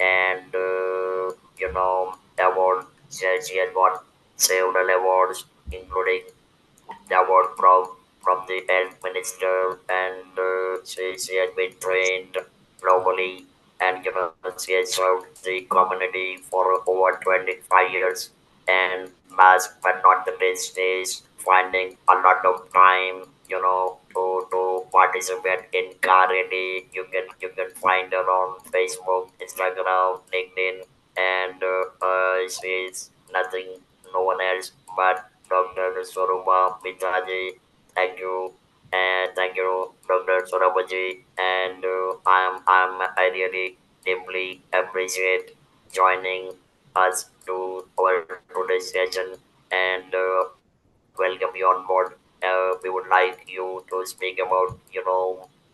and award. She has won several awards, including the award from the health minister, and she has been trained globally, and she has served the community for over 25 years. And last but not the least is finding a lot of time, to participate in car rally. You can find her on Facebook, Instagram, LinkedIn, and she's nothing, no one else but Dr. Swarupa Mitaji. Thank you, and thank you, Dr. Swarupaji. And I really deeply appreciate joining us to our today's session, and welcome you on board. We would like you to speak about,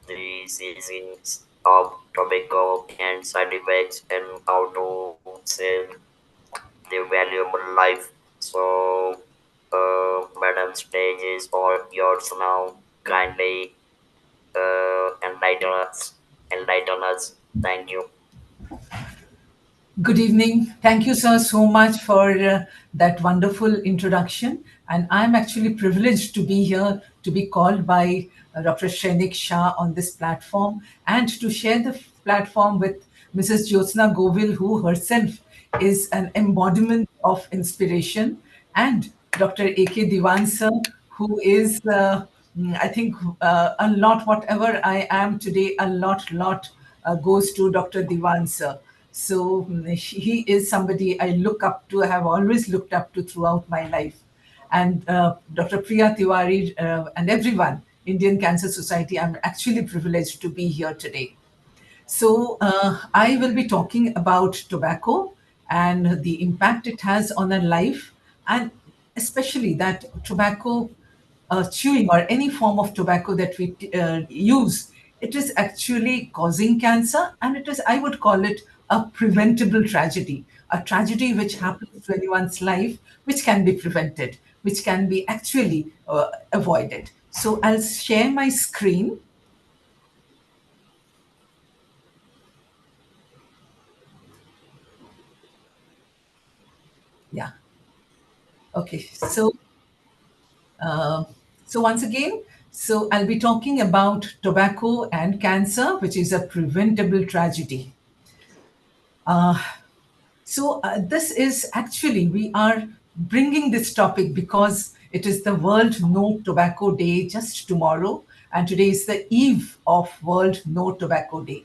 the seasons of tobacco and side effects, and how to save the valuable life. So, madam, stage is all yours now. Kindly enlighten us. Thank you. Good evening. Thank you, sir, so much for that wonderful introduction. And I'm actually privileged to be here, to be called by Dr. Shrenik Shah on this platform, and to share the platform with Mrs. Jyotsna Govil, who herself is an embodiment of inspiration, and Dr. A.K. Diwan, sir, who is, I think, a lot, whatever I am today, a lot goes to Dr. Diwan, sir. So he is somebody I look up to, I have always looked up to throughout my life. And Dr. Priya Tiwari and everyone, Indian Cancer Society, I'm actually privileged to be here today. So, I will be talking about tobacco and the impact it has on our life, and especially that tobacco chewing or any form of tobacco that we use, it is actually causing cancer, and it is, I would call it, a preventable tragedy, a tragedy which happens to anyone's life, which can be prevented, which can be actually avoided. So, I'll share my screen. Yeah. Okay. Uh, so once again, so I'll be talking about tobacco and cancer, which is a preventable tragedy. This is actually, we are bringing this topic because it is the World No Tobacco Day just tomorrow, and today is the eve of World No Tobacco Day.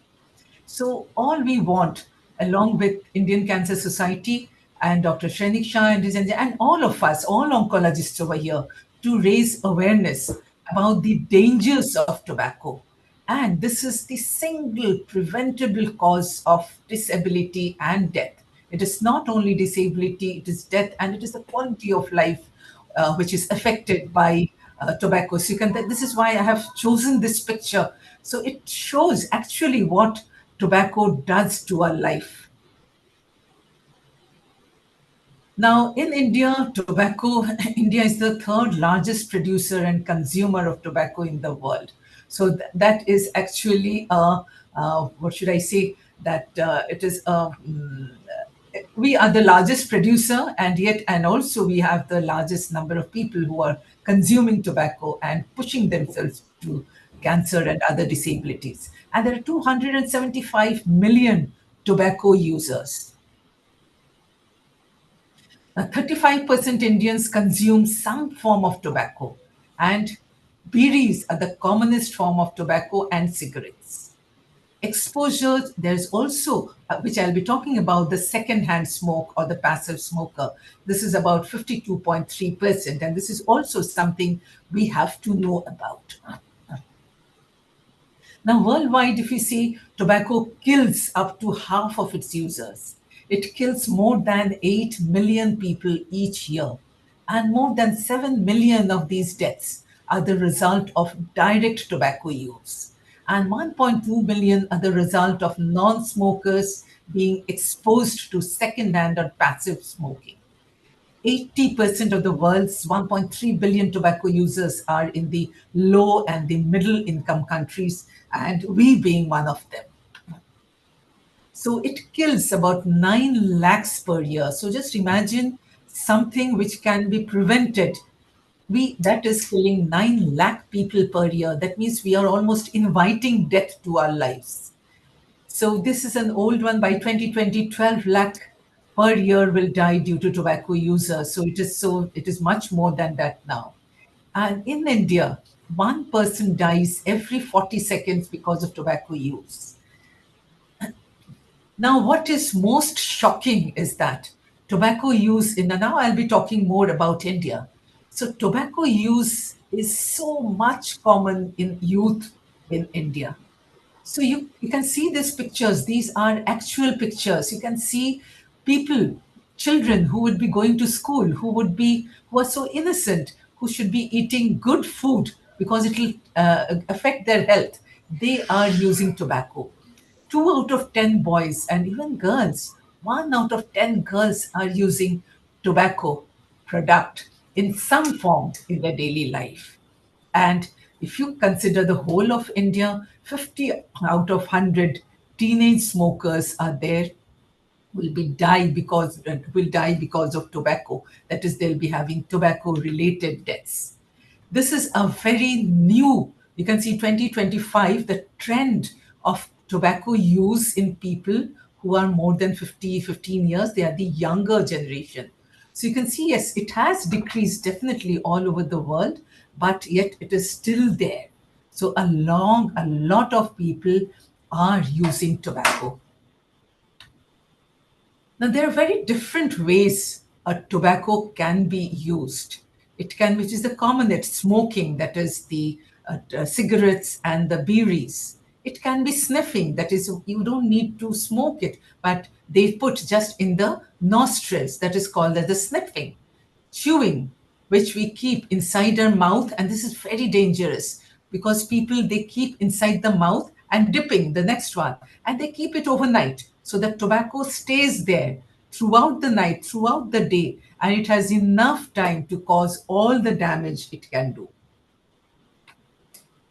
So all we want, along with Indian Cancer Society and Dr. Shrenik Shah and all of us, all oncologists over here, to raise awareness about the dangers of tobacco. And this is the single preventable cause of disability and death. It is not only disability, it is death, and it is the quality of life which is affected by tobacco. So you can, this is why I have chosen this picture. So it shows actually what tobacco does to our life. Now, in India, tobacco, India is the third largest producer and consumer of tobacco in the world. So that is actually, what should I say, that it is, we are the largest producer, and yet, and also we have the largest number of people who are consuming tobacco and pushing themselves to cancer and other disabilities. And there are 275 million tobacco users. 35% Indians consume some form of tobacco, and bidis are the commonest form of tobacco and cigarettes. Exposure, there's also, which I'll be talking about, the second-hand smoke or the passive smoker. This is about 52.3%, and this is also something we have to know about. Now, worldwide, if you see, tobacco kills up to half of its users. It kills more than 8 million people each year. And more than 7 million of these deaths are the result of direct tobacco use. And 1.2 million are the result of non smokers being exposed to second-hand or passive smoking. 80% of the world's 1.3 billion tobacco users are in the low and the middle income countries, and we being one of them. So it kills about 9 lakhs per year. So just imagine something which can be prevented. That is killing 9 lakh people per year. That means we are almost inviting death to our lives. So this is an old one. By 2020, 12 lakh per year will die due to tobacco users. So it is much more than that now. And in India, one person dies every 40 seconds because of tobacco use. Now, what is most shocking is that tobacco use in, and now I'll be talking more about India. So, tobacco use is so much common in youth in India. So you can see these pictures. These are actual pictures. You can see people, children who would be going to school, who are so innocent, who should be eating good food because it will affect their health. They are using tobacco. 2 out of 10 boys and even girls, 1 out of 10 girls are using tobacco product in some form in their daily life. And if you consider the whole of India, 50 out of 100 teenage smokers are there will die because of tobacco. That is, they'll be having tobacco related deaths. This is a very new, you can see 2025, the trend of tobacco use in people who are more than 50, 15 years. They are the younger generation. So you can see, yes, it has decreased definitely all over the world, but yet it is still there. So a lot of people are using tobacco. Now, there are very different ways a tobacco can be used. It can, which is the common, it's smoking, that is the cigarettes and the beeries. It can be sniffing, that is, you don't need to smoke it, but they put just in the nostrils, that is called as the sniffing. Chewing, which we keep inside our mouth, and this is very dangerous because people, they keep inside the mouth, and dipping the next one, and they keep it overnight so that tobacco stays there throughout the night, throughout the day, and it has enough time to cause all the damage it can do.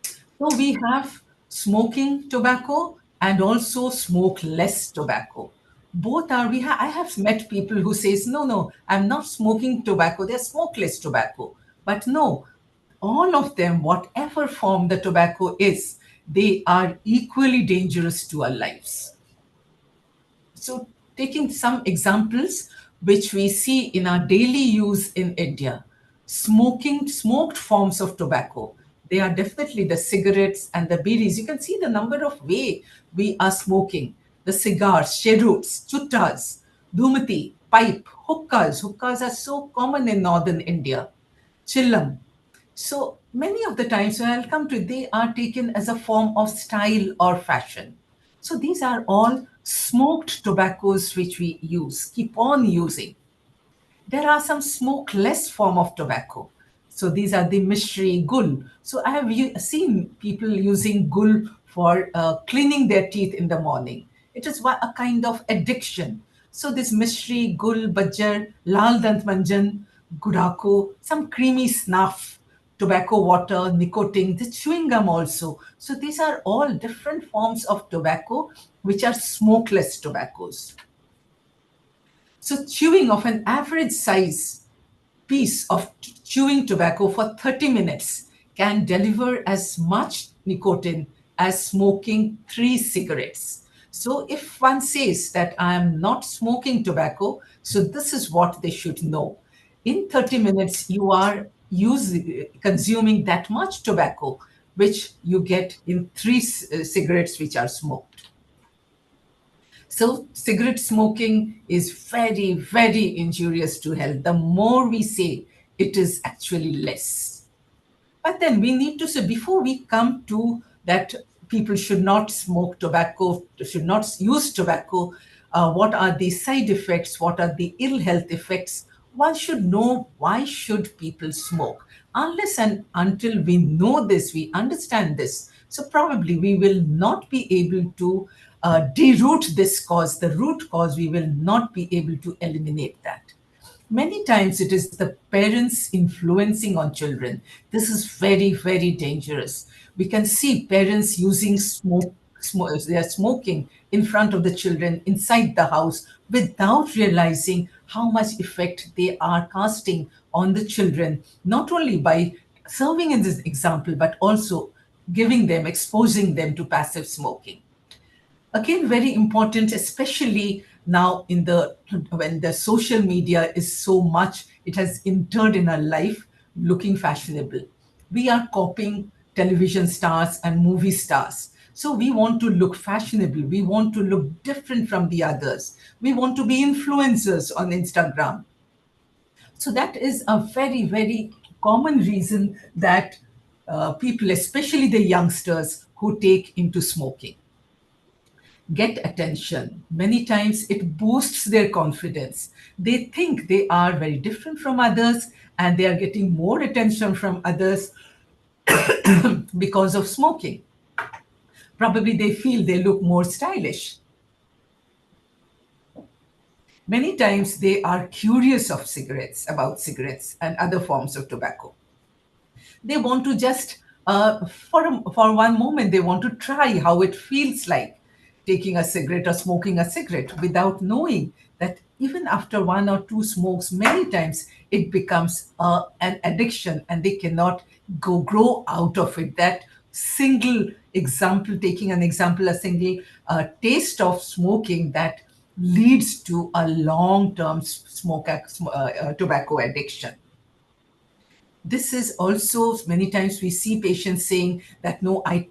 So we have smoking tobacco and also smokeless tobacco. Both are, I have met people who says, no, no, I'm not smoking tobacco, they're smokeless tobacco. But no, all of them, whatever form the tobacco is, they are equally dangerous to our lives. So, taking some examples which we see in our daily use in India, smoked forms of tobacco. They are definitely the cigarettes and the bidis. You can see the number of way we are smoking. The cigars, cheroots, chuttas, dhumati, pipe, hookahs. Hookahs are so common in northern India. Chillam. So many of the times when I'll come to, they are taken as a form of style or fashion. So these are all smoked tobaccos which we use, keep on using. There are some smokeless form of tobacco. So these are the mystery gul. So I have seen people using gul for cleaning their teeth in the morning. It is a kind of addiction. So this mystery gul, bajjar, lal dant manjan, gudako, some creamy snuff, tobacco water, nicotine, the chewing gum also. So these are all different forms of tobacco which are smokeless tobaccos. So chewing of an average size piece of chewing tobacco for 30 minutes can deliver as much nicotine as smoking 3 cigarettes. So, if one says that I am not smoking tobacco, so this is what they should know. In 30 minutes, you are consuming that much tobacco, which you get in 3 cigarettes which are smoked. So, cigarette smoking is very, very injurious to health. The more we say, it is actually less. But then we need to say, before we come to that, people should not smoke tobacco, should not use tobacco. What are the side effects? What are the ill health effects? One should know why should people smoke. Unless and until we know this, we understand this. So probably we will not be able to deroot this cause, the root cause. We will not be able to eliminate that. Many times it is the parents influencing on children. This is very, very dangerous. We can see parents using they are smoking in front of the children inside the house without realizing how much effect they are casting on the children, not only by serving as an example, but also giving them, exposing them to passive smoking. Again, very important, especially now in the when the social media is so much, it has entered in our life, looking fashionable. We are copying television stars and movie stars, so we want to look fashionable, we want to look different from the others, we want to be influencers on Instagram. So that is a very, very common reason that people, especially the youngsters who take into smoking, get attention. Many times it boosts their confidence. They think they are very different from others and they are getting more attention from others because of smoking. Probably they feel they look more stylish. Many times they are curious of cigarettes, about cigarettes and other forms of tobacco. They want to just for one moment they want to try how it feels like taking a cigarette or smoking a cigarette, without knowing that even after one or two smokes, many times it becomes an addiction and they cannot grow out of it. That single example, taking an example, a single taste of smoking, that leads to a long term tobacco addiction. This is also, many times we see patients saying that no, I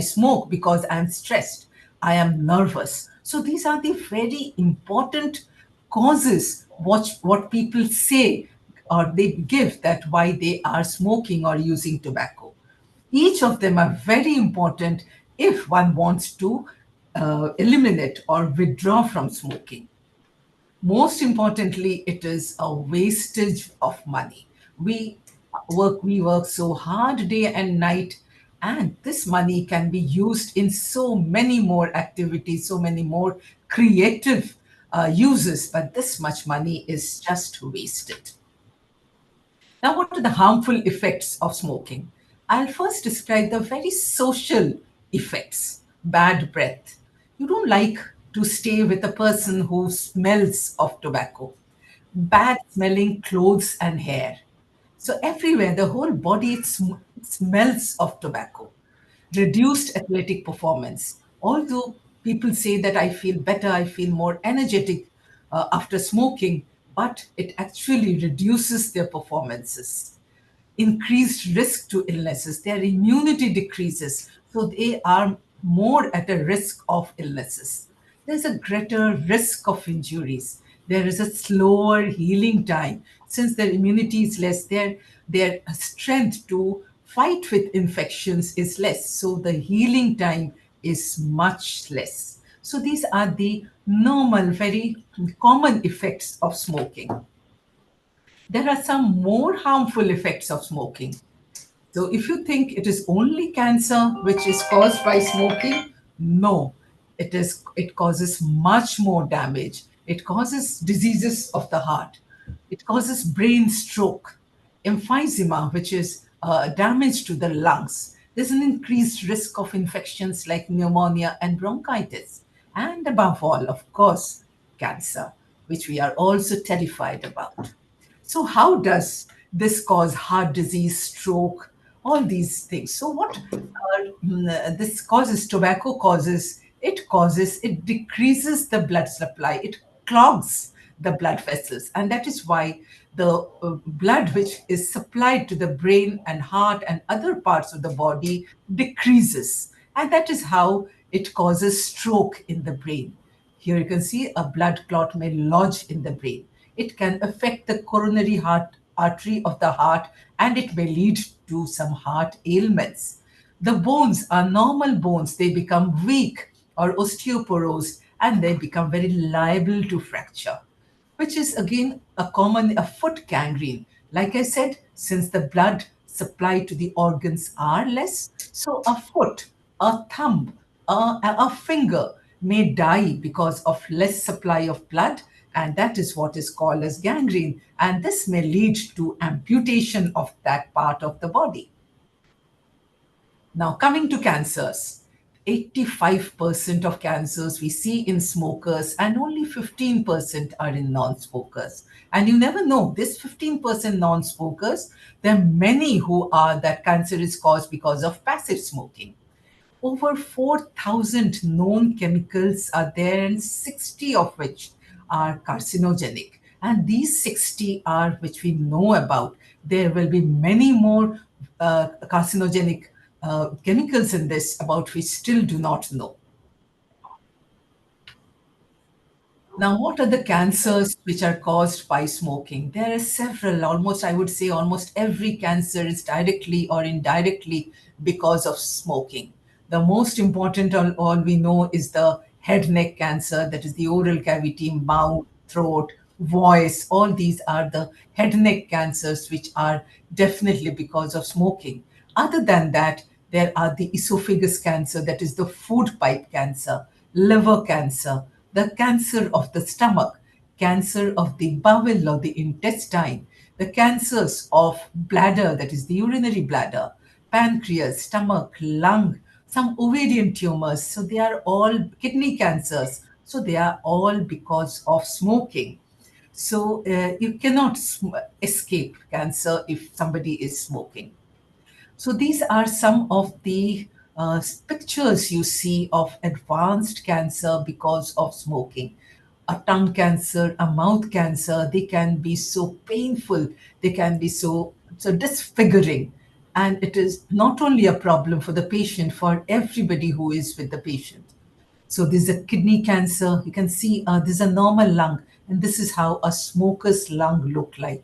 smoke because I'm stressed, I am nervous. So these are the very important causes what people say or they give, that why they are smoking or using tobacco. Each of them are very important if one wants to eliminate or withdraw from smoking. Most importantly, it is a wastage of money. We work so hard day and night, and this money can be used in so many more activities, so many more creative uses, but this much money is just wasted. Now, what are the harmful effects of smoking? I'll first describe the very social effects. Bad breath. You don't like to stay with a person who smells of tobacco. Bad smelling clothes and hair. So, everywhere, the whole body, it smells of tobacco. Reduced athletic performance. Although people say that I feel better, I feel more energetic after smoking, but it actually reduces their performances. Increased risk to illnesses, their immunity decreases, so they are more at a risk of illnesses. There's a greater risk of injuries. There is a slower healing time. Since their immunity is less, their strength to fight with infections is less. So the healing time is much less. So these are the normal, very common effects of smoking. There are some more harmful effects of smoking. So if you think it is only cancer which is caused by smoking, no, it causes much more damage. It causes diseases of the heart. It causes brain stroke, emphysema, which is damage to the lungs. There's an increased risk of infections like pneumonia and bronchitis. And above all, of course, cancer, which we are also terrified about. So, how does this cause heart disease, stroke, all these things? So, what this causes, tobacco causes, it decreases the blood supply, it clogs the blood vessels, and that is why the blood which is supplied to the brain and heart and other parts of the body decreases, and that is how it causes stroke in the brain. Here you can see a blood clot may lodge in the brain. It can affect the coronary heart artery of the heart and it may lead to some heart ailments. The bones are normal bones, they become weak or osteoporose and they become very liable to fracture, which is again a foot gangrene. Like I said, since the blood supply to the organs are less, so a foot, a thumb, a finger may die because of less supply of blood, and that is what is called as gangrene. And this may lead to amputation of that part of the body. Now, coming to cancers. 85% of cancers we see in smokers, and only 15% are in non smokers. And you never know, this 15% non smokers, there are many who are that cancer is caused because of passive smoking. Over 4,000 known chemicals are there, and 60 of which are carcinogenic. And these 60 are which we know about. There will be many more carcinogenic chemicals in this about which still do not know. Now, what are the cancers which are caused by smoking? There are several, almost, I would say, almost every cancer is directly or indirectly because of smoking. The most important, all we know, is the head neck cancer, that is the oral cavity, mouth, throat, voice. All these are the head neck cancers which are definitely because of smoking. Other than that, there are the esophagus cancer, that is the food pipe cancer, liver cancer, the cancer of the stomach, cancer of the bowel or the intestine, the cancers of bladder, that is the urinary bladder, pancreas, stomach, lung, some ovarian tumors. So they are all kidney cancers. So they are all because of smoking. So you cannot escape cancer if somebody is smoking. So these are some of the pictures you see of advanced cancer because of smoking. A tongue cancer, a mouth cancer, they can be so painful, they can be so disfiguring. And it is not only a problem for the patient, for everybody who is with the patient. So there's a kidney cancer. You can see there's a normal lung, and this is how a smoker's lung look like.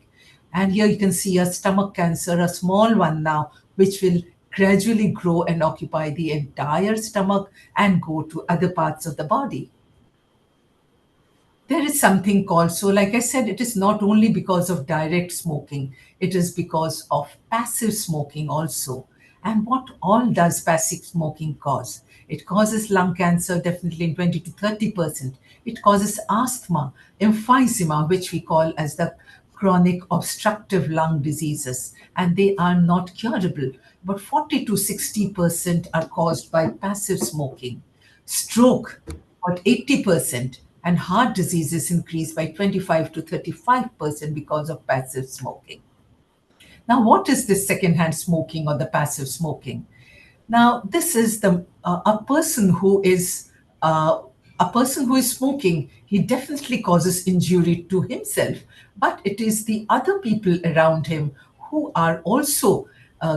And here you can see a stomach cancer, a small one now, which will gradually grow and occupy the entire stomach and go to other parts of the body. There is something called, so like I said, it is not only because of direct smoking, it is because of passive smoking also. And what all does passive smoking cause? It causes lung cancer, definitely in 20 to 30%. It causes asthma, emphysema, which we call as the chronic obstructive lung diseases, and they are not curable. But 40 to 60% are caused by passive smoking. Stroke, about 80%, and heart diseases increase by 25 to 35% because of passive smoking. Now, what is this secondhand smoking or the passive smoking? Now, this is the uh, a person who is smoking. He definitely causes injury to himself, but it is the other people around him who are also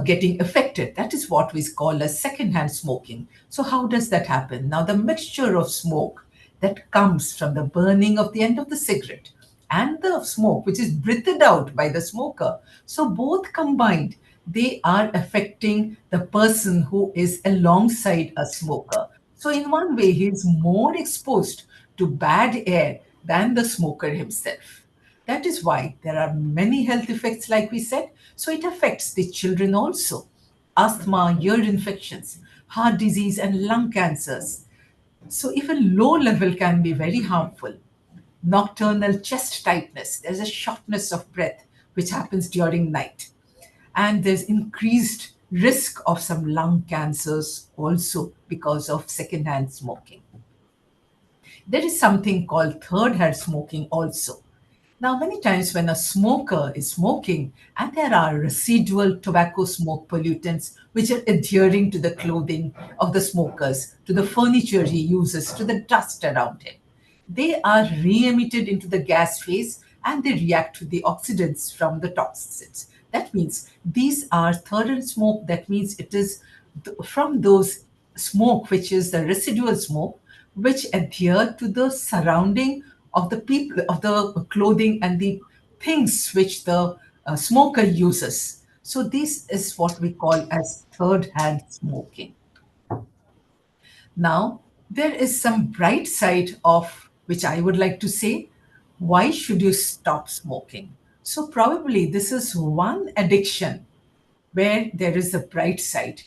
getting affected. That is what we call as secondhand smoking. So, how does that happen? Now, the mixture of smoke that comes from the burning of the end of the cigarette and the smoke which is breathed out by the smoker. So, both combined, they are affecting the person who is alongside a smoker. So, in one way, he is more exposed to bad air than the smoker himself. That is why there are many health effects, like we said. So, it affects the children also. Asthma, ear infections, heart disease, and lung cancers. So, even low level can be very harmful. Nocturnal chest tightness, there's a shortness of breath which happens during night. And there's increased risk of some lung cancers also because of secondhand smoking. There is something called third hand smoking also. Now, many times when a smoker is smoking and there are residual tobacco smoke pollutants which are adhering to the clothing of the smokers, to the furniture he uses, to the dust around him, they are re-emitted into the gas phase and they react with the oxidants from the toxins. That means these are third hand smoke. That means it is from those smoke, which is the residual smoke, which adhere to the surrounding of the people, of the clothing and the things which the smoker uses. So this is what we call as third hand smoking. Now, there is some bright side of which I would like to say, why should you stop smoking? So, probably this is one addiction where there is a bright side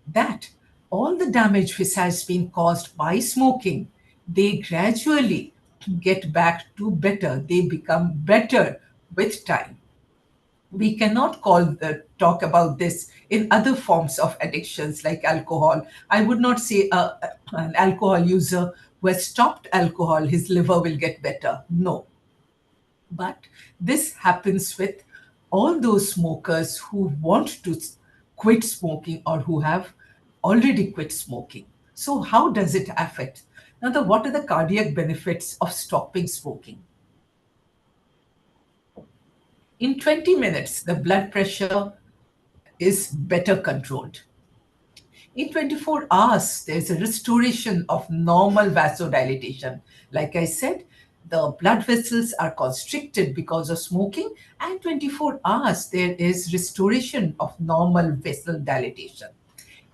that all the damage which has been caused by smoking, they gradually get back to better. They become better with time. We cannot talk about this in other forms of addictions like alcohol. I would not say an alcohol user who has stopped alcohol, his liver will get better. No. But this happens with all those smokers who want to quit smoking or who have already quit smoking. So, how does it affect? Now, what are the cardiac benefits of stopping smoking? In 20 minutes, the blood pressure is better controlled. In 24 hours, there's a restoration of normal vasodilatation. Like I said, the blood vessels are constricted because of smoking, and 24 hours, there is restoration of normal vessel dilatation.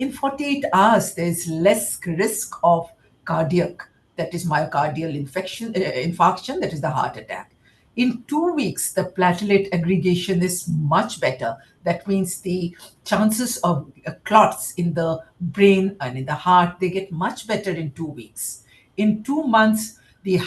In 48 hours, there is less risk of cardiac, that is myocardial infarction, that is the heart attack. In 2 weeks, the platelet aggregation is much better. That means the chances of clots in the brain and in the heart, they get much better in 2 weeks. In 2 months, the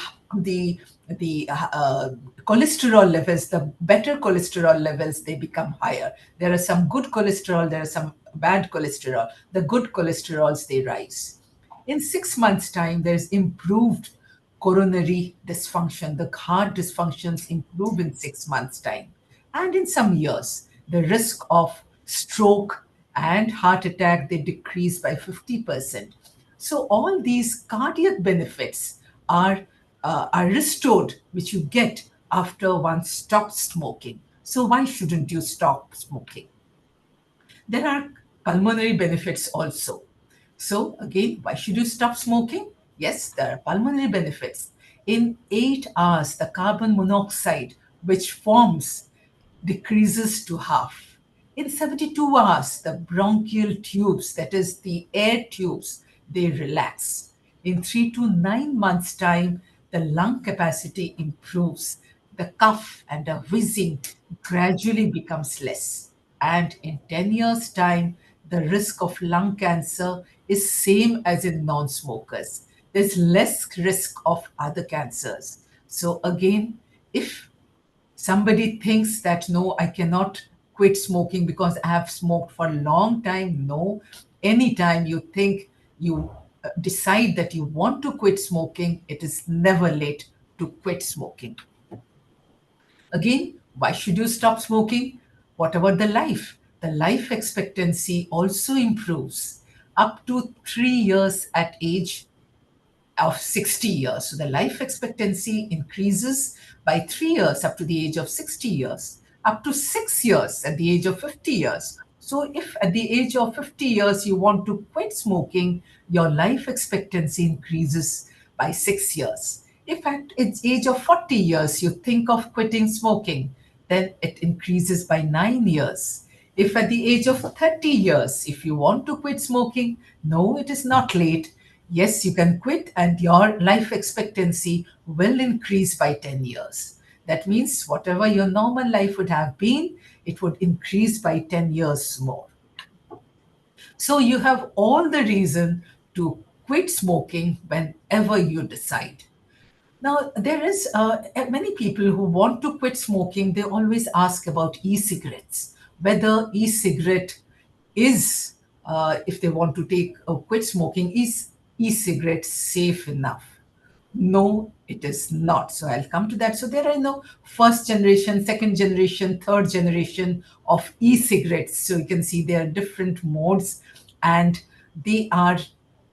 cholesterol levels, the better cholesterol levels, they become higher. There are some good cholesterol, there are some bad cholesterol. The good cholesterols, they rise. In 6 months' time, there's improved coronary dysfunction. The heart dysfunctions improve in 6 months' time. And in some years, the risk of stroke and heart attack, they decrease by 50%. So all these cardiac benefits are restored, which you get after one stops smoking. So why shouldn't you stop smoking? There are pulmonary benefits also. So, again, why should you stop smoking? Yes, there are pulmonary benefits. In 8 hours, the carbon monoxide, which forms, decreases to half. In 72 hours, the bronchial tubes, that is the air tubes, they relax. In 3 to 9 months' time, the lung capacity improves. The cough and the wheezing gradually becomes less. And in 10 years' time, the risk of lung cancer is same as in non-smokers. There's less risk of other cancers. So again, if somebody thinks that no, I cannot quit smoking because I have smoked for a long time, no. Anytime you think you decide that you want to quit smoking, it is never late to quit smoking. Again, why should you stop smoking? What about the life? The life expectancy also improves up to 3 years at age of 60 years. So the life expectancy increases by 3 years up to the age of 60 years, up to 6 years at the age of 50 years. So if at the age of 50 years you want to quit smoking, your life expectancy increases by 6 years. If at its age of 40 years you think of quitting smoking, then it increases by 9 years. If at the age of 30 years, if you want to quit smoking, no, it is not late. Yes, you can quit, and your life expectancy will increase by 10 years. That means whatever your normal life would have been, it would increase by 10 years more. So you have all the reason to quit smoking whenever you decide. Now, there is many people who want to quit smoking. They always ask about e-cigarettes, whether e-cigarette is, if they want to take quit smoking, is e-cigarette safe enough? No, it is not. So I'll come to that. So there are no first generation, second generation, third generation of e-cigarettes. So you can see there are different modes, and they are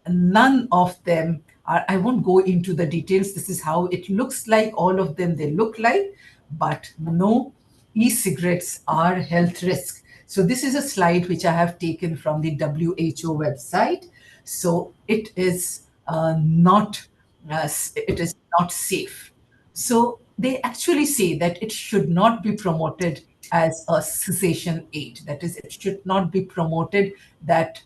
none of them are, I won't go into the details. This is how it looks like. All of them, they look like, but no, e-cigarettes are health risk. So this is a slide which I have taken from the WHO website. So it is not it is not safe. So they actually say that it should not be promoted as a cessation aid. That is, it should not be promoted that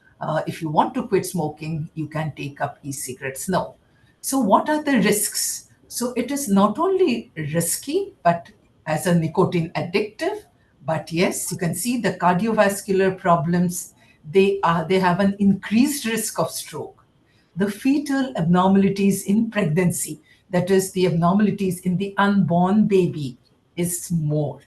if you want to quit smoking, you can take up e-cigarettes. No. So what are the risks? So it is not only risky, but as a nicotine addictive. But yes, you can see the cardiovascular problems. They have an increased risk of stroke. The fetal abnormalities in pregnancy, that is, the abnormalities in the unborn baby, is more.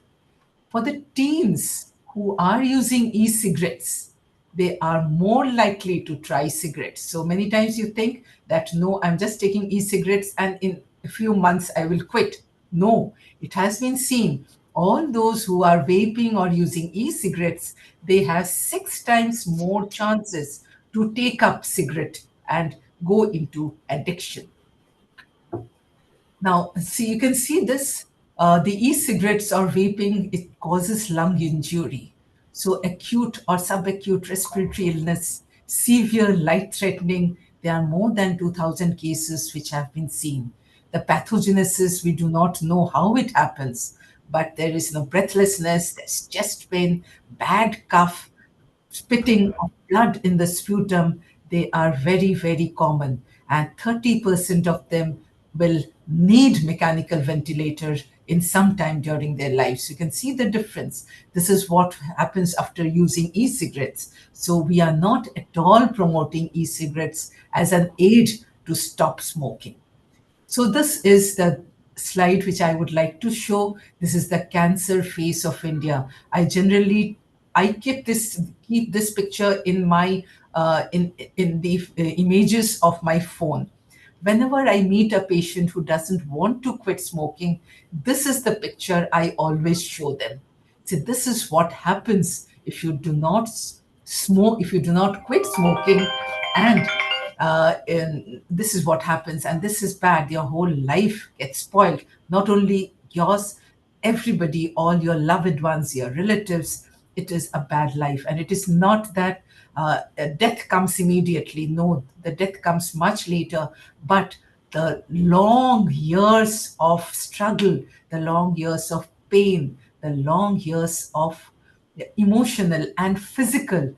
For the teens who are using e-cigarettes, they are more likely to try cigarettes. So many times you think that, no, I'm just taking e-cigarettes and in a few months I will quit. No, it has been seen all those who are vaping or using e-cigarettes, they have 6 times more chances to take up cigarette and go into addiction. Now, see, you can see this. The e-cigarettes or vaping, it causes lung injury. So acute or subacute respiratory illness, severe life-threatening, there are more than 2,000 cases which have been seen. The pathogenesis, we do not know how it happens, but there is no breathlessness, there's chest pain, bad cough, spitting of blood in the sputum, they are very, very common. And 30% of them will need mechanical ventilator in some time during their lives. You can see the difference. This is what happens after using e-cigarettes. So we are not at all promoting e-cigarettes as an aid to stop smoking. So this is the slide which I would like to show. This is the cancer face of India. I keep this picture in my in the images of my phone. Whenever I meet a patient who doesn't want to quit smoking, this is the picture I always show them. See, this is what happens if you do not smoke, if you do not quit smoking, and this is what happens, and this is bad. Your whole life gets spoiled. Not only yours, everybody, all your loved ones, your relatives. It is a bad life, and it is not that death comes immediately. No, the death comes much later, but the long years of struggle, the long years of pain, the long years of emotional and physical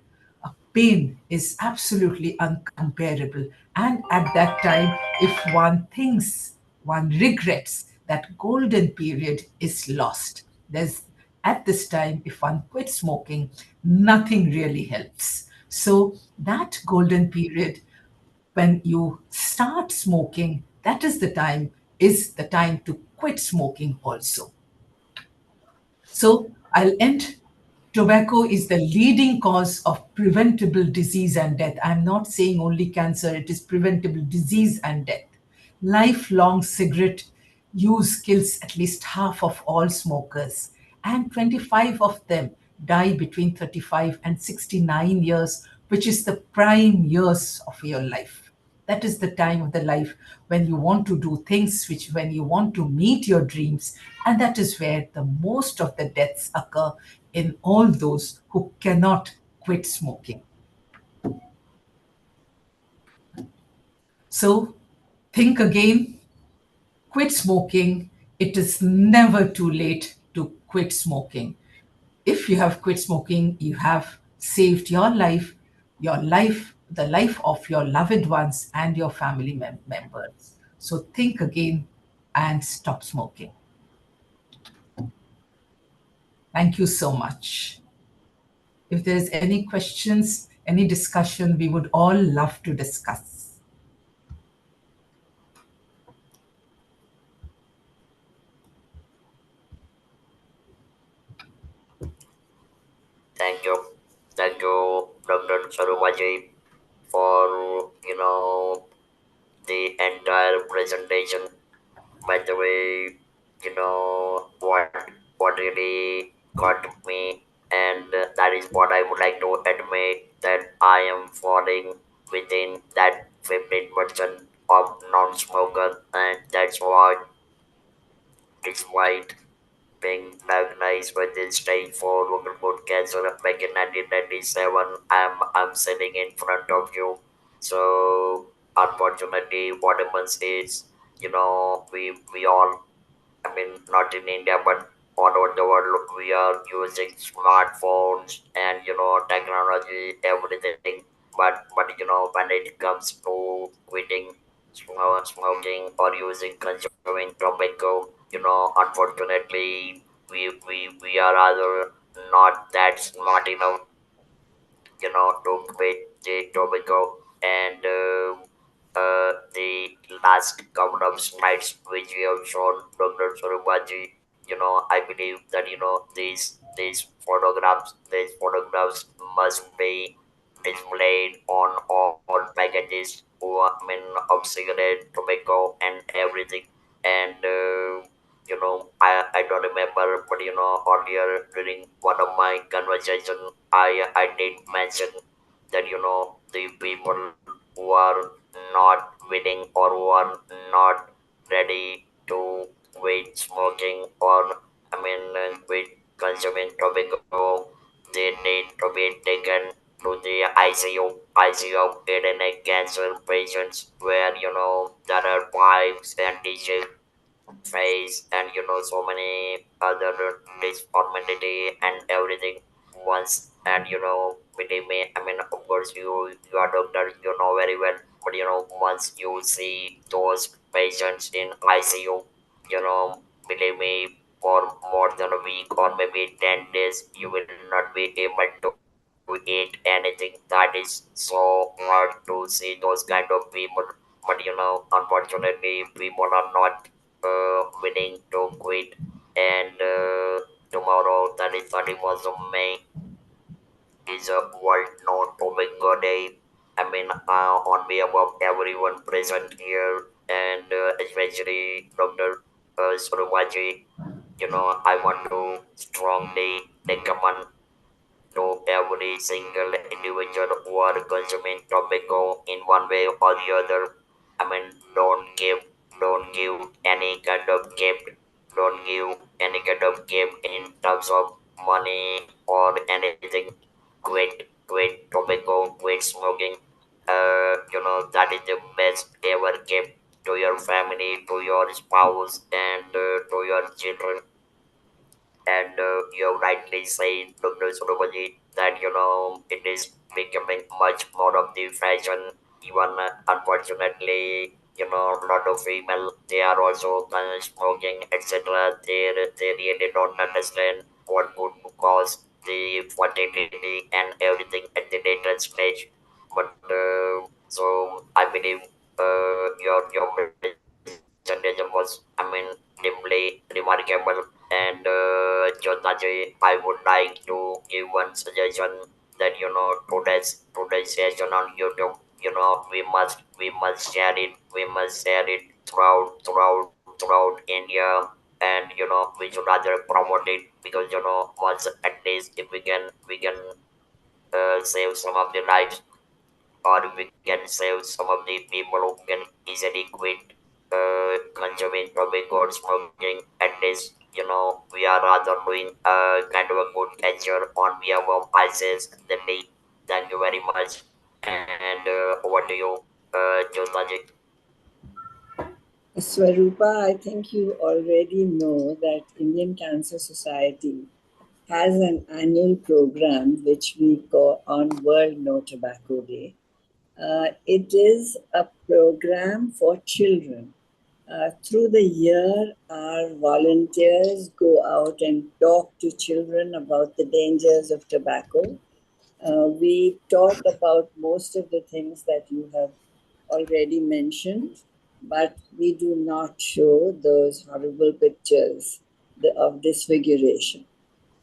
pain is absolutely uncomparable. And at that time, if one thinks, one regrets, that golden period is lost. There's At this time, if one quits smoking, nothing really helps. So that golden period, when you start smoking, that is the time to quit smoking also. So I'll end. Tobacco is the leading cause of preventable disease and death. I'm not saying only cancer, it is preventable disease and death. Lifelong cigarette use kills at least half of all smokers, and 25 of them die between 35 and 69 years, which is the prime years of your life. That is the time of the life when you want to do things, which when you want to meet your dreams, and that is where the most of the deaths occur, in all those who cannot quit smoking. So think again, quit smoking. It is never too late to quit smoking. If you have quit smoking, you have saved your life, the life of your loved ones and your family members. So think again and stop smoking. Thank you so much. If there's any questions, any discussion, we would all love to discuss. Thank you. Thank you, Dr. Sarubaji, for, the entire presentation. By the way, what really got me, and that is what I would like to admit, that I am falling within that 15% of non-smoker, and that's what, despite being diagnosed with this stage 4 vocal cord cancer back in 1997, I'm sitting in front of you. So unfortunately, what happens is, we all, I mean, not in India, but all over the world, we are using smartphones and, technology, everything. But when it comes to quitting smoking or using consuming tobacco, unfortunately, we are either not that smart enough, to quit the tobacco. And the last couple of slides which we have shown, Dr. Surubaji, I believe that, these these photographs must be displayed on all packages, of cigarette, tobacco, and everything. And I don't remember, but earlier during one of my conversation, I did mention that the people who are not willing or who are not ready to quit smoking or quit consuming tobacco, they need to be taken to the ICU hidden cancer patients where there are pipes and tissue face and so many other disformity and everything once. And believe me, of course you are doctor, you know very well, but once you see those patients in ICU, believe me, for more than a week or maybe 10 days you will not be able to eat anything. That is so hard to see those kind of people. But unfortunately people are not willing to quit. And tomorrow, that is 31st of May, is a World No Tobacco Day. On behalf of everyone present here, and especially Dr. Surubaji, I want to strongly recommend to every single individual who are consuming tobacco in one way or the other. Don't give any kind of gift. Don't give any kind of gift in terms of money or anything. Quit tobacco, quit smoking. That is the best ever gift to your family, to your spouse, and to your children. And you rightly said, Dr. Surabhaji, that it is becoming much more of the fashion. Even unfortunately, a lot of female, they are also smoking, etc. They really don't understand what would cause the fertility and everything at the later stage. But so I believe your presentation was, deeply remarkable. And Jyotaji, I would like to give one suggestion that today's session on YouTube, we must share it. We must share it throughout India. And we should rather promote it, because once at least if we can save some of the lives, or we can save some of the people who can easily quit consuming tobacco or smoking. At least we are rather doing kind of a good gesture on behalf of ISIS, the day. Thank you very much. And over to you, Jyotaji. Swarupa, I think you already know that Indian Cancer Society has an annual program which we call on World No Tobacco Day. It is a program for children. Through the year, our volunteers go out and talk to children about the dangers of tobacco. We talk about most of the things that you have already mentioned, but we do not show those horrible pictures of disfiguration.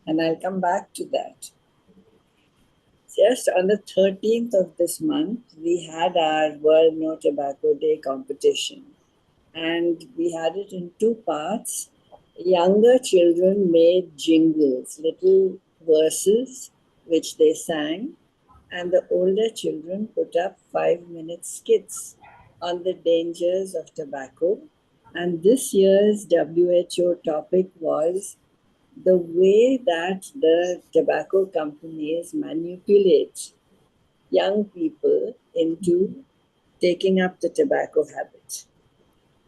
And I'll come back to that. Just on the 13th of this month, we had our World No Tobacco Day competition. And we had it in two parts. Younger children made jingles, little verses which they sang, and the older children put up 5-minute skits on the dangers of tobacco. And this year's WHO topic was the way that the tobacco companies manipulate young people into taking up the tobacco habit.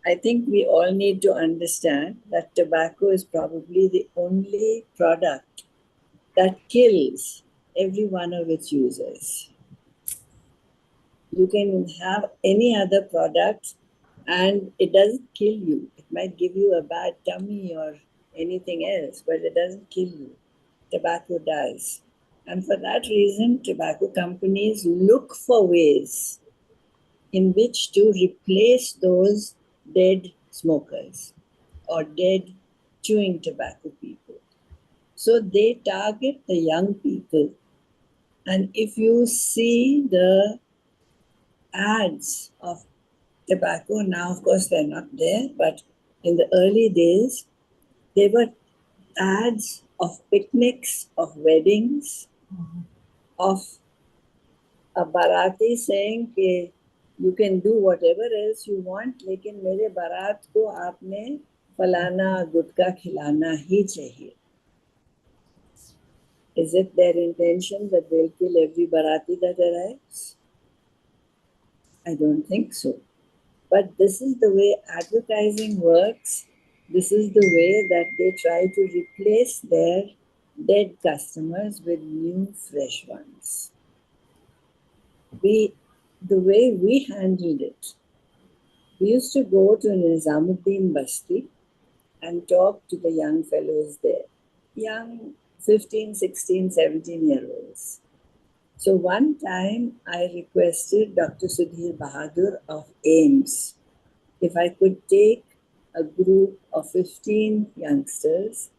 I think we all need to understand that tobacco is probably the only product that kills every one of its users. You can have any other product and it doesn't kill you. It might give you a bad tummy or anything else, but it doesn't kill you. Tobacco does. And for that reason, tobacco companies look for ways in which to replace those dead smokers or dead chewing tobacco people. So they target the young people. And if you see the ads of tobacco, now of course they're not there, but in the early days, they were ads of picnics, of weddings, of a Bharati saying कि you can do whatever else you want, लेकिन मेरे बारात को आपने फलाना गुटखा खिलाना ही चाहिए. Is it their intention that they'll kill every Bharati that arrives? I don't think so. But this is the way advertising works. This is the way that they try to replace their dead customers with new, fresh ones. The way we handled it, we used to go to Nizamuddin Basti and talk to the young fellows there. Young 15, 16, 17-year-olds. So one time I requested Dr. Sudhir Bahadur of AIMS if I could take a group of 15 youngsters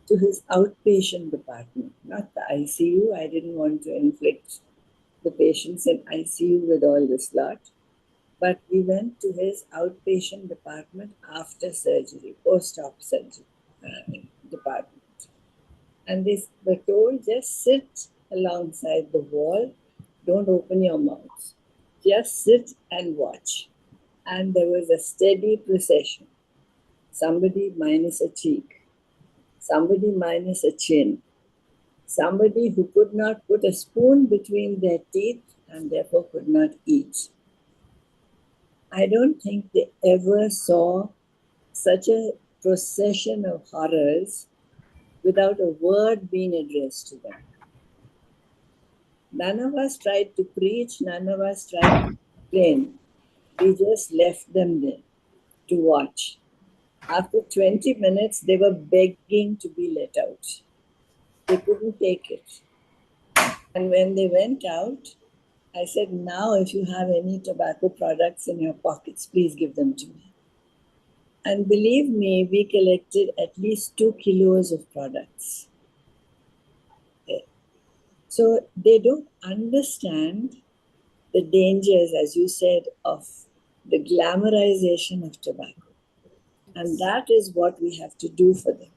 to his outpatient department, not the ICU. I didn't want to inflict the patients in ICU with all this lot. But we went to his outpatient department after surgery, post-op surgery department. And they were told, just sit alongside the wall, don't open your mouths. Just sit and watch. And there was a steady procession. Somebody minus a cheek, somebody minus a chin, somebody who could not put a spoon between their teeth and therefore could not eat. I don't think they ever saw such a procession of horrors without a word being addressed to them. None of us tried to preach, none of us tried to explain. We just left them there to watch. After 20 minutes, they were begging to be let out. They couldn't take it. And when they went out, I said, now if you have any tobacco products in your pockets, please give them to me. And believe me, we collected at least 2 kilos of products. Okay. So they don't understand the dangers, as you said, of the glamorization of tobacco. And that is what we have to do for them.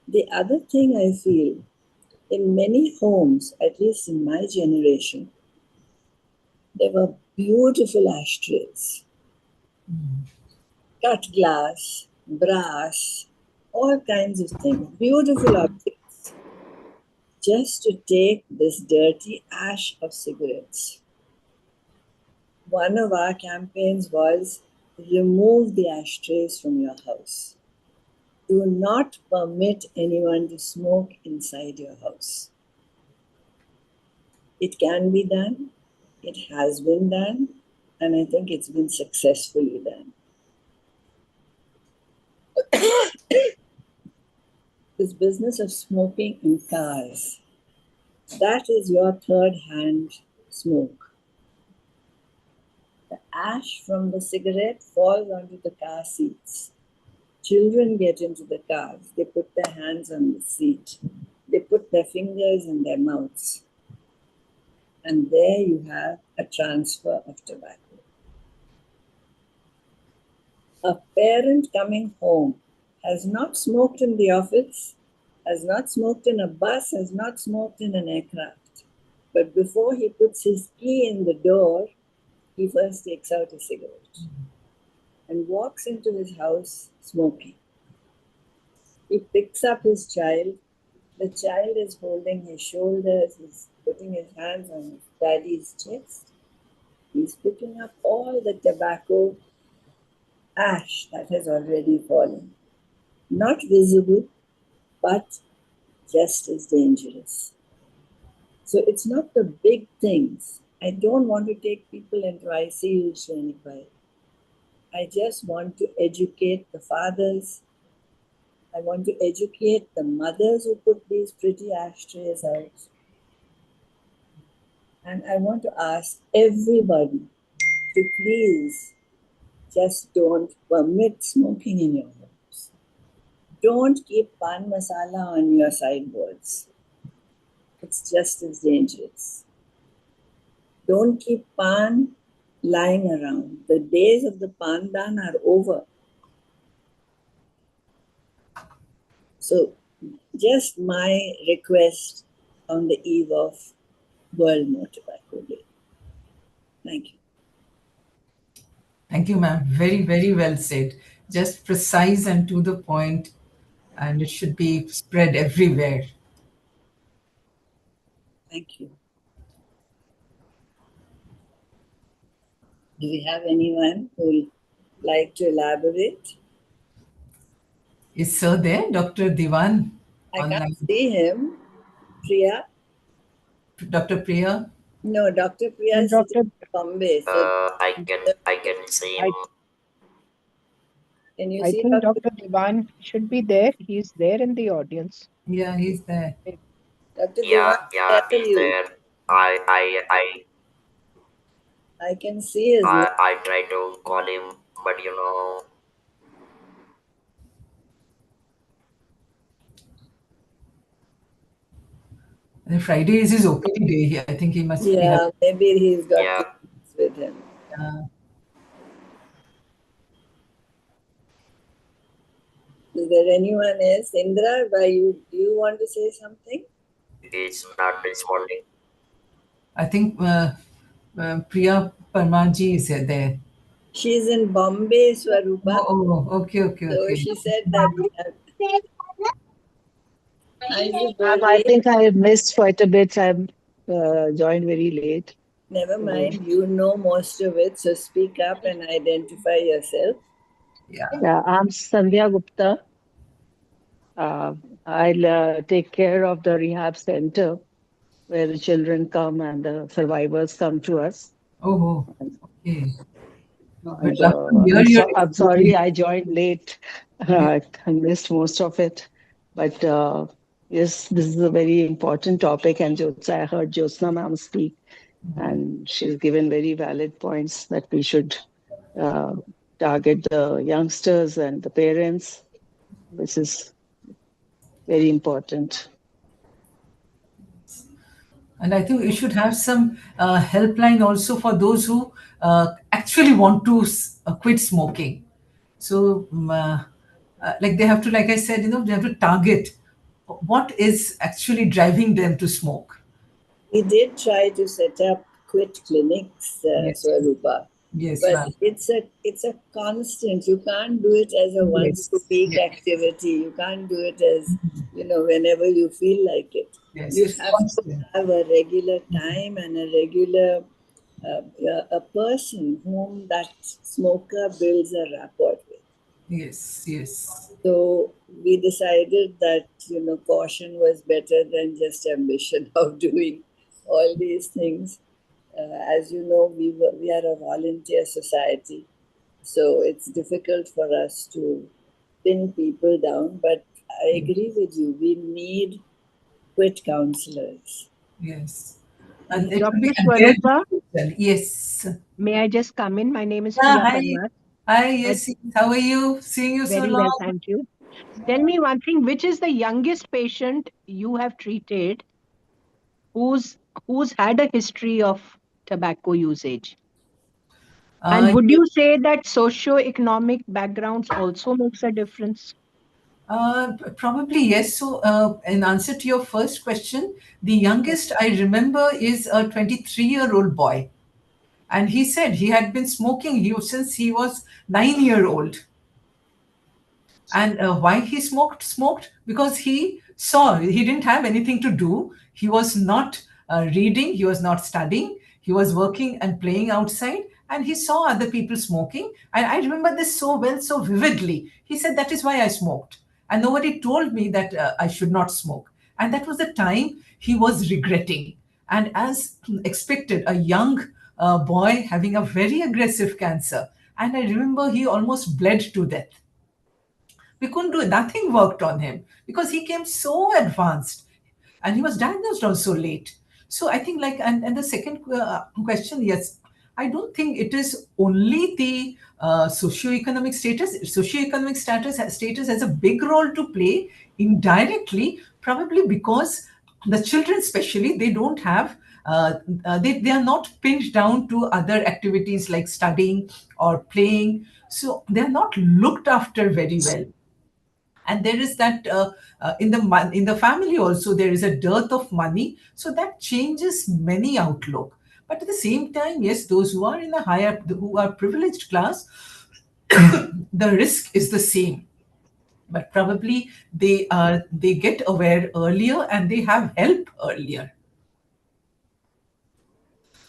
The other thing I feel, in many homes, at least in my generation, there were beautiful ashtrays, cut glass, brass, all kinds of things, beautiful objects, just to take this dirty ash of cigarettes. One of our campaigns was remove the ashtrays from your house. Do not permit anyone to smoke inside your house. It can be done, it has been done, and I think it's been successfully done. This business of smoking in cars, that is your third hand smoke. The ash from the cigarette falls onto the car seats. Children get into the cars, they put their hands on the seat, they put their fingers in their mouths, and there you have a transfer of tobacco. A parent coming home has not smoked in the office, has not smoked in a bus, has not smoked in an aircraft. But before he puts his key in the door, he first takes out a cigarette and walks into his house smoking. He picks up his child. The child is holding his shoulders, he's putting his hands on his daddy's chest. He's picking up all the tobacco ash that has already fallen. Not visible, but just as dangerous. So it's not the big things. I don't want to take people into ICU, Shrenik. I just want to educate the fathers. I want to educate the mothers who put these pretty ashtrays out. And I want to ask everybody to please just don't permit smoking in your homes. Don't keep pan masala on your sideboards. It's just as dangerous. Don't keep pan lying around. The days of the pandan are over. So, just my request on the eve of World No Tobacco Day. Thank you. Thank you, ma'am. Very, very well said. Just precise and to the point, and it should be spread everywhere. Thank you. Do we have anyone who would like to elaborate? Is Sir there, Dr. Diwan, I can't online? see him. Priya? Dr. Priya? No, Dr. Priya is sitting Dr. in Bombay. So, I can see him. I, can you I see think Dr. Dr. Divan should be there. He's there in the audience. Yeah, he's there. Dr. Yeah, Diwan? yeah, Where are he's you? there. I I I I can see his name. I try to call him, but And Friday is his OPD day. I think he must be having. Yeah, maybe he's got yeah, clients with him. Is there anyone else? Indra, do you want to say something? he's not responding. I think Priya Parmarji is there. She's in Bombay, Swarupa. Okay, okay, So okay. she said that we have. I think I missed quite a bit. I'm joined very late. Never So, mind, you know most of it, so speak up and identify yourself. Yeah. yeah, I'm Sandhya Gupta. Uh, I'll take care of the rehab center where the children come and the survivors come to us. Oh, And, okay. But and love to hear your I'm experience. sorry I joined late. I missed most of it. But yes, this is a very important topic. And I heard Jyotsna ma'am speak, and she's given very valid points that we should uh, target the youngsters and the parents, which is very important. And I think we should have some helpline also for those who actually want to quit smoking. So, like they have to, like I said, they have to target what is actually driving them to smoke. We did try to set up quit clinics, Yes, Swarupa, yes, but ma'am. it's a constant. You can't do it as a once a Yes, week yes, activity. You can't do it as whenever you feel like it. yes. You It's have to constant. have a regular time and a regular a person whom that smoker builds a rapport with. Yes, yes, So we decided that caution was better than just ambition of doing all these things. As you know, we are a volunteer society, so it's difficult for us to pin people down. But I agree with you. We need quit counselors. yes. And it should be Dr. adhered Swarupa, to as well. Yes. may I just come in? My name is Yeah, Priya hi. Parmar. Hi, Uh, yes, yes. How are you? Seeing you so Very well, long. thank you. Tell me one thing, which is the youngest patient you have treated who's who's had a history of tobacco usage? And would Yes. you say that socio-economic backgrounds also makes a difference? Probably yes. So, in answer to your first question, the youngest I remember is a 23-year-old boy. And he said he had been smoking since he was 9 year old. And why he smoked because he saw he didn't have anything to do. He was not reading, he was not studying, he was working and playing outside, and he saw other people smoking. And I remember this so well, so vividly. He said that is why I smoked, and nobody told me that I should not smoke. And that was the time he was regretting. And as expected, a young boy having a very aggressive cancer, and I remember he almost bled to death. We couldn't do it. Nothing worked on him because he came so advanced and he was diagnosed also late. So I think, like, and the second question, yes, I don't think it is only the socioeconomic status. Status has a big role to play indirectly, probably because the children, especially, they don't have. They are not pinned down to other activities like studying or playing, so they are not looked after very well. And there is that in the family also there is a dearth of money, so that changes many outlook. But at the same time, yes, those who are in a higher, who are privileged class, the risk is the same, but probably they get aware earlier and they have help earlier.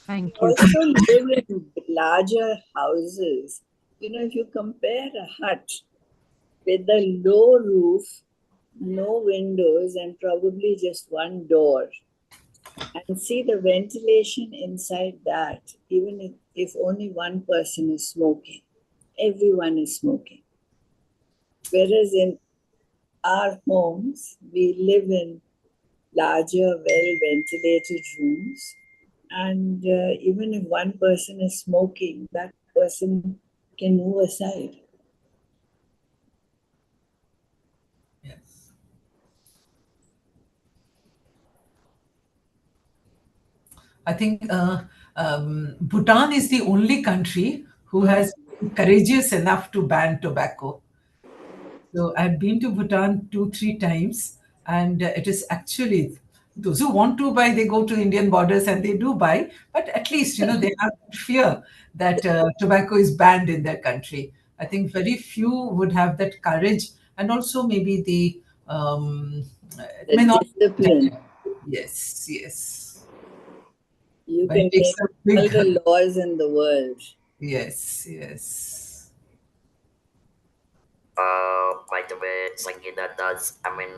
We Thank you. also live in larger houses. If you compare a hut with a low roof, no windows, and probably just one door, and see the ventilation inside that, even if only one person is smoking, everyone is smoking. Whereas in our homes, we live in larger, well ventilated rooms, and even if one person is smoking, that person can move aside. Yes. I think Bhutan is the only country who has been courageous enough to ban tobacco. So I've been to Bhutan 2, 3 times, and it is actually those who want to buy, they go to Indian borders and they do buy. But at least they have fear that tobacco is banned in their country. I think very few would have that courage, and also maybe the it may The not. discipline. Yes, yes. You But it can takes make a all big. the laws in the world. Yes, yes. By the way, Sangeeta does. I mean,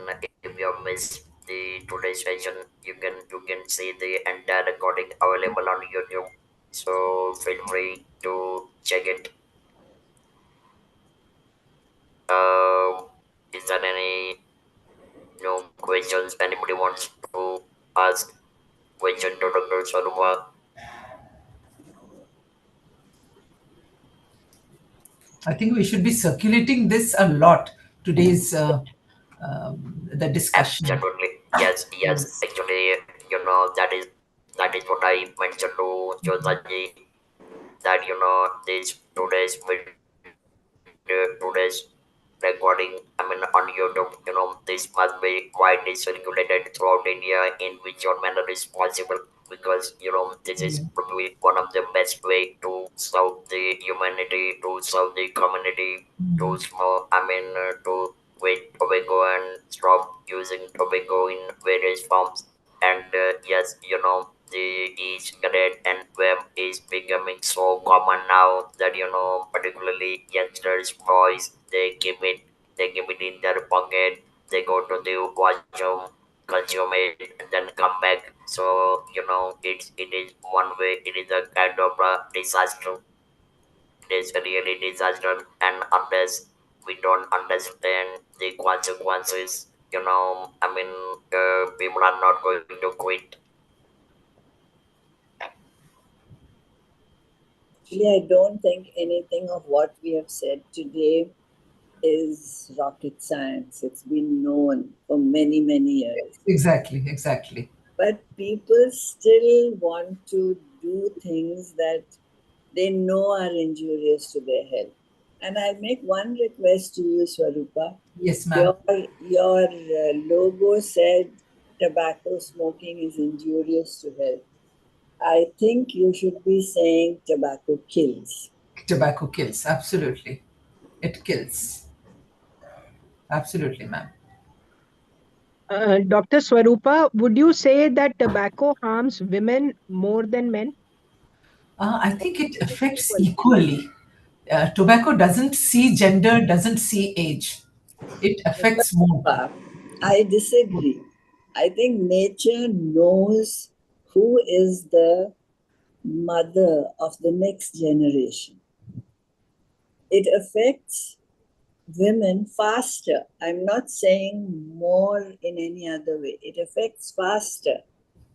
if you missed the today's session, you can see the entire recording available on YouTube. So feel free to check it. Is there any questions anybody wants to ask? Question to Dr. Saruma? I think we should be circulating this a lot. Today's the discussion. Absolutely. Yes, yes. Yes. Actually, that is what I mentioned to Josaji, that this today's recording, I mean, on YouTube, this must be widely circulated throughout India in whichever manner is possible, because this is Yeah. probably one of the best way to serve the humanity, to serve the community, to to quit tobacco and stop using tobacco in various forms. And yes, the e-cigarette and vape is becoming so common now that particularly youngsters, boys, they keep it in their pocket. They go to the washroom, consume it, and then come back. So it is one way. It is a kind of a disaster. It is really disaster, and unless we don't understand the consequences, people are not going to quit. Actually, I don't think anything of what we have said today is rocket science. It's been known for many, many years. Exactly, exactly. But people still want to do things that they know are injurious to their health. And I'll make one request to you, Swarupa. Yes, ma'am. Your logo said tobacco smoking is injurious to health. I think you should be saying tobacco kills. Tobacco kills. Absolutely. It kills. Absolutely, ma'am. Dr. Swarupa, would you say that tobacco harms women more than men? I think it affects Equally. equally. Tobacco doesn't see gender, doesn't see age. It affects more. I disagree. I think nature knows who is the mother of the next generation. It affects women faster. I'm not saying more in any other way. It affects faster,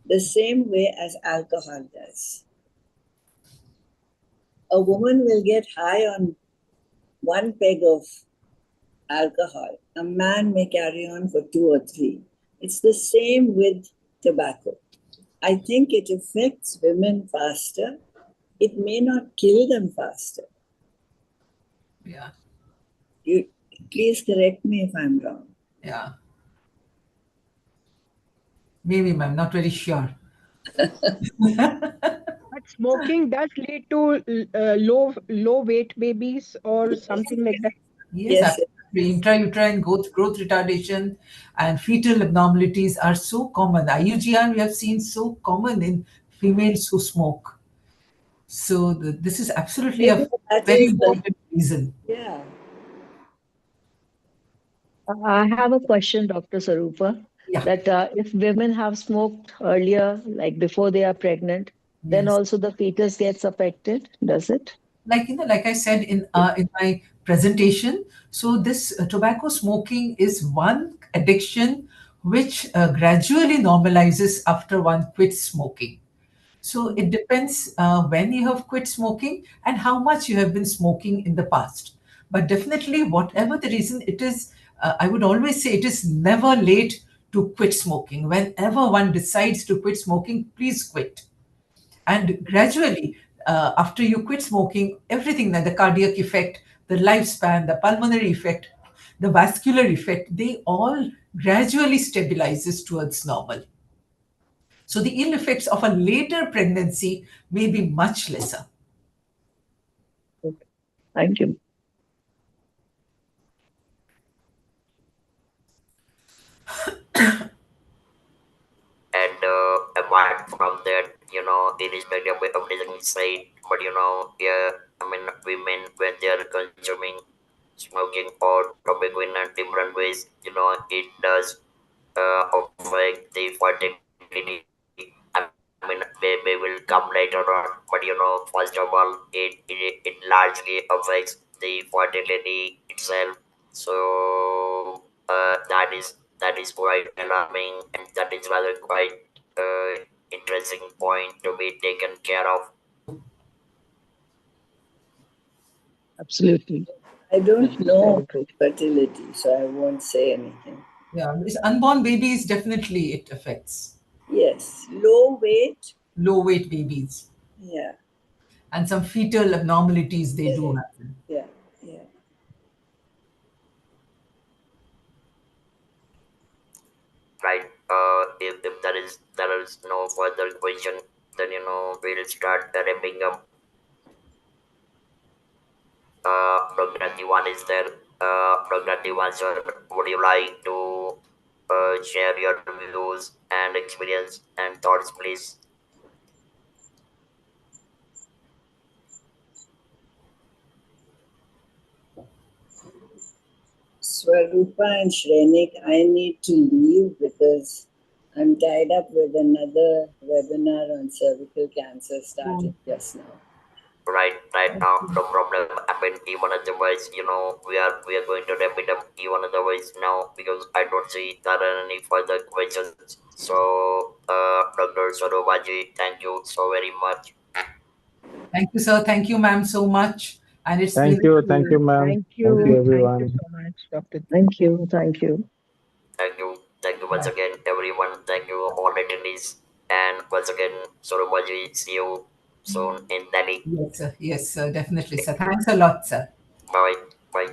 the same way as alcohol does. A woman will get high on one peg of alcohol. A man may carry on for two or three. It's the same with tobacco. I think it affects women faster. It may not kill them faster. Yeah, You please correct me if I'm wrong. yeah. Maybe, ma'am, not very sure. But smoking does lead to low weight babies or something like that. Yes, Yes, absolutely. Intrauterine growth retardation and fetal abnormalities are so common. IUGR we have seen so common in females who smoke. So this is absolutely maybe a that very is the important reason. yeah. I have a question, Dr. Sarupa, Yeah. that if women have smoked earlier, like before they are pregnant, then Yes. also the fetus gets affected, does it? Like I said in my presentation, so this tobacco smoking is one addiction which gradually normalizes after one quits smoking. So it depends when you have quit smoking and how much you have been smoking in the past. But definitely, whatever the reason it is, I would always say it is never late to quit smoking. Whenever one decides to quit smoking, please quit. And gradually, after you quit smoking, everything that the cardiac effect, the lifespan, the pulmonary effect, the vascular effect, they all gradually stabilizes towards normal. So the ill effects of a later pregnancy may be much lesser. Okay. Thank you. And apart from that, irrespective of everything said, but yeah, I mean, women when they are consuming smoking or tobacco in a different ways, it does affect the fertility. I mean, baby will come later on, but first of all, it largely affects the fertility itself. So that is quite alarming, and that is rather quite interesting point to be taken care of. Absolutely. I don't I know agree. fertility, so I won't say anything. Yeah, it's unborn babies definitely it affects. Yes, low weight. Low weight babies Yeah, and some fetal abnormalities they do correct. happen. Yeah, yeah. Right? If there is no further question, then we'll start wrapping up. Dr. Diwan is there. Dr. Diwan, sir, would you like to share your views and experience and thoughts, please? Swarupa and Shrenik, I need to leave because I'm tied up with another webinar on cervical cancer starting So, just now. Right now, no problem. Happen even otherwise, we are going to wrap it up even otherwise now because I don't see there are any further questions. So, Dr. Sorobaji, thank you so very much. thank you, sir. Thank you, ma'am, so much. And it's Thank been you. Thank you, ma'am. Thank you, Thank you everyone. so much, Dr. Thank you. Thank you. Thank you once yeah. again, everyone. Thank you, all attendees. And once again, Sorobaji, see you soon in Delhi. Yes, sir. Yes, sir. Definitely, sir. Thanks a lot, sir. Bye. Bye.